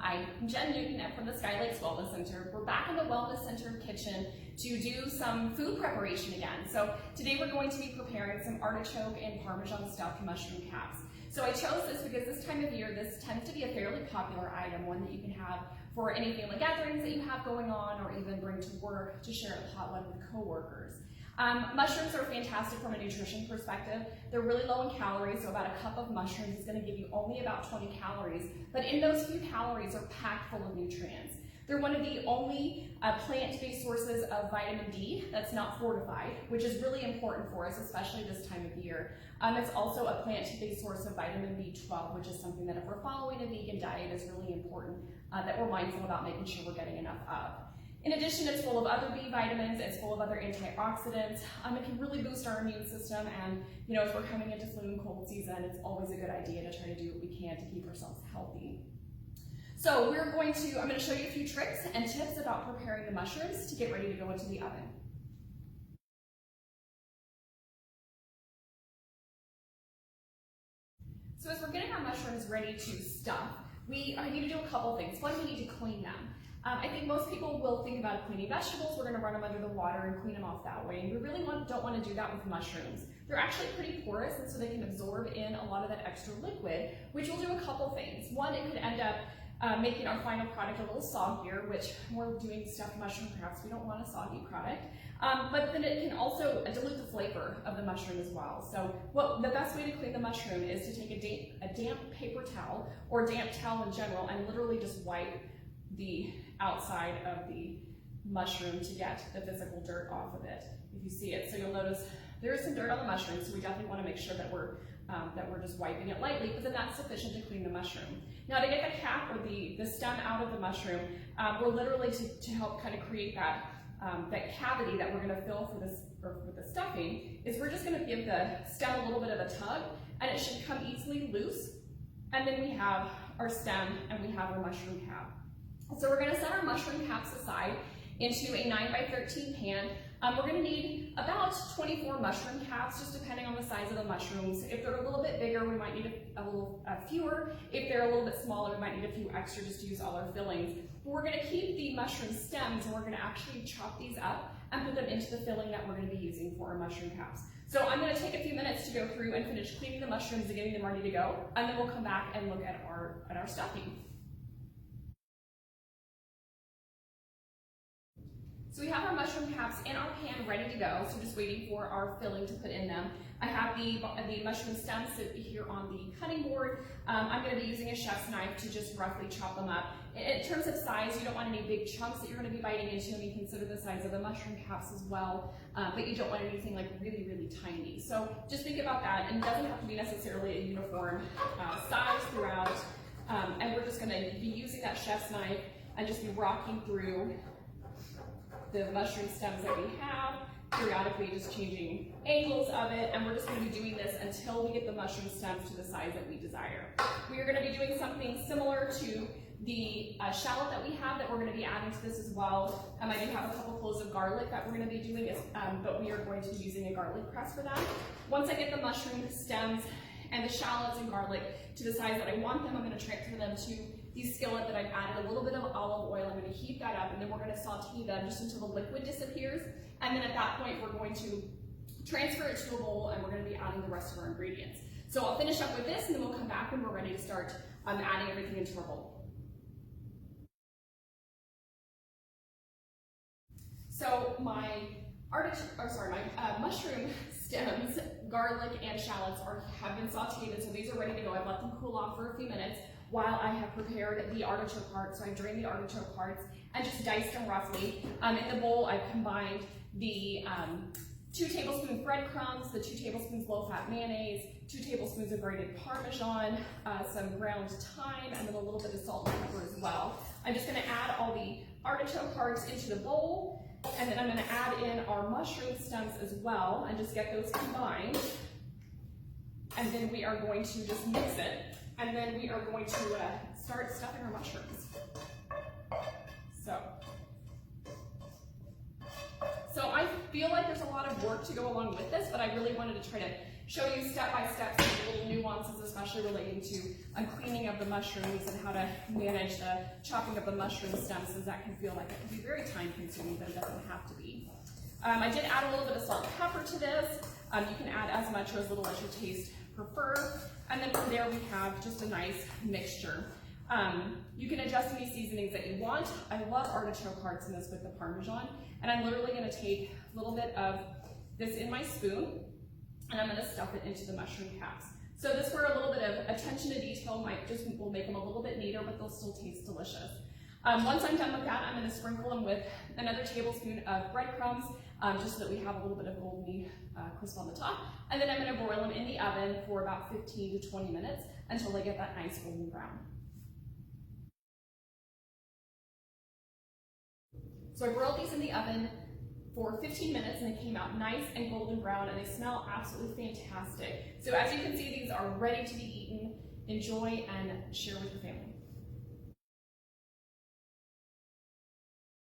Hi, I'm Jen Newton from the Sky Lakes Wellness Center. We're back in the Wellness Center kitchen to do some food preparation again. So today we're going to be preparing some artichoke and Parmesan stuffed mushroom caps. So I chose this because this time of year, this tends to be a fairly popular item, one that you can have for any family gatherings that you have going on, or even bring to work to share a potluck with coworkers. Mushrooms are fantastic from a nutrition perspective. They're really low in calories, so about a cup of mushrooms is going to give you only about 20 calories, but in those few calories are packed full of nutrients. They're one of the only plant-based sources of vitamin D that's not fortified, which is really important for us, especially this time of year. It's also a plant-based source of vitamin B12, which is something that if we're following a vegan diet is really important that we're mindful about making sure we're getting enough of. In addition, it's full of other B vitamins, it's full of other antioxidants. It can really boost our immune system, and as we're coming into flu and cold season, it's always a good idea to try to do what we can to keep ourselves healthy. So I'm going to show you a few tricks and tips about preparing the mushrooms to get ready to go into the oven. So as we're getting our mushrooms ready to stuff, we need to do a couple things. One, we need to clean them. I think most people will think about cleaning vegetables. We're going to run them under the water and clean them off that way. And we really don't want to do that with mushrooms. They're actually pretty porous, and so they can absorb in a lot of that extra liquid, which will do a couple things. One, it could end up making our final product a little soggier, which when we're doing stuffed mushroom crafts, we don't want a soggy product. But then it can also dilute the flavor of the mushroom as well. So the best way to clean the mushroom is to take a damp paper towel, or damp towel in general, and literally just wipe the outside of the mushroom to get the physical dirt off of it, if you see it. So you'll notice there is some dirt on the mushroom, so we definitely want to make sure that we're just wiping it lightly, but then that's sufficient to clean the mushroom. Now, to get the cap or the stem out of the mushroom, we're literally to help kind of create that cavity that we're going to fill for the stuffing, is we're just going to give the stem a little bit of a tug, and it should come easily loose. And then we have our stem and we have our mushroom cap. So we're going to set our mushroom caps aside into a 9x13 pan. We're going to need about 24 mushroom caps, just depending on the size of the mushrooms. If they're a little bit bigger, we might need a little fewer. If they're a little bit smaller, we might need a few extra just to use all our fillings. But we're going to keep the mushroom stems, and we're going to actually chop these up and put them into the filling that we're going to be using for our mushroom caps. So I'm going to take a few minutes to go through and finish cleaning the mushrooms and getting them ready to go, and then we'll come back and look at our stuffing. So we have our mushroom caps in our pan ready to go, so just waiting for our filling to put in them. I have the mushroom stems sit here on the cutting board. I'm going to be using a chef's knife to just roughly chop them up. In terms of size, you don't want any big chunks that you're going to be biting into, and you consider the size of the mushroom caps as well, but you don't want anything like really, really tiny. So just think about that, and it doesn't have to be necessarily a uniform size throughout, and we're just going to be using that chef's knife and just be rocking through the mushroom stems that we have, periodically just changing angles of it, and we're just going to be doing this until we get the mushroom stems to the size that we desire. We are going to be doing something similar to the shallot that we have that we're going to be adding to this as well. I do have a couple cloves of garlic that we're going to be doing, but we are going to be using a garlic press for that. Once I get the mushroom stems and the shallots and garlic to the size that I want them, I'm going to transfer them to the skillet that I've added a little bit of olive oil. I'm going to heat that up, and then we're going to saute them just until the liquid disappears. And then at that point, we're going to transfer it to a bowl, and we're going to be adding the rest of our ingredients. So I'll finish up with this, and then we'll come back when we're ready to start adding everything into our bowl. So my mushroom stems, garlic, and shallots have been sauteed, and so these are ready to go. I've let them cool off for a few minutes while I have prepared the artichoke hearts. So I drained the artichoke hearts and just diced them roughly. In the bowl, I've combined the 2 tablespoons breadcrumbs, the 2 tablespoons low-fat mayonnaise, 2 tablespoons of grated Parmesan, some ground thyme, and then a little bit of salt and pepper as well. I'm just going to add all the artichoke hearts into the bowl, and then I'm going to add in our mushroom stems as well and just get those combined. And then we are going to just mix it. And then we are going to start stuffing our mushrooms. So I feel like there's a lot of work to go along with this, but I really wanted to try to show you step by step some little nuances, especially relating to cleaning of the mushrooms and how to manage the chopping of the mushroom stems, as that can feel like it can be very time consuming, but it doesn't have to be. I did add a little bit of salt and pepper to this. You can add as much or as little as your taste prefer. And then from there we have just a nice mixture. You can adjust any seasonings that you want. I love artichoke hearts in this with the Parmesan. And I'm literally going to take a little bit of this in my spoon, and I'm going to stuff it into the mushroom caps. So this, for a little bit of attention to detail, will make them a little bit neater, but they'll still taste delicious. Once I'm done with that, I'm going to sprinkle them with another tablespoon of breadcrumbs, just so that we have a little bit of golden crisp on the top. And then I'm going to broil them in the oven for about 15 to 20 minutes until they get that nice golden brown. So I broiled these in the oven for 15 minutes and they came out nice and golden brown, and they smell absolutely fantastic. So as you can see, these are ready to be eaten. Enjoy and share with your family.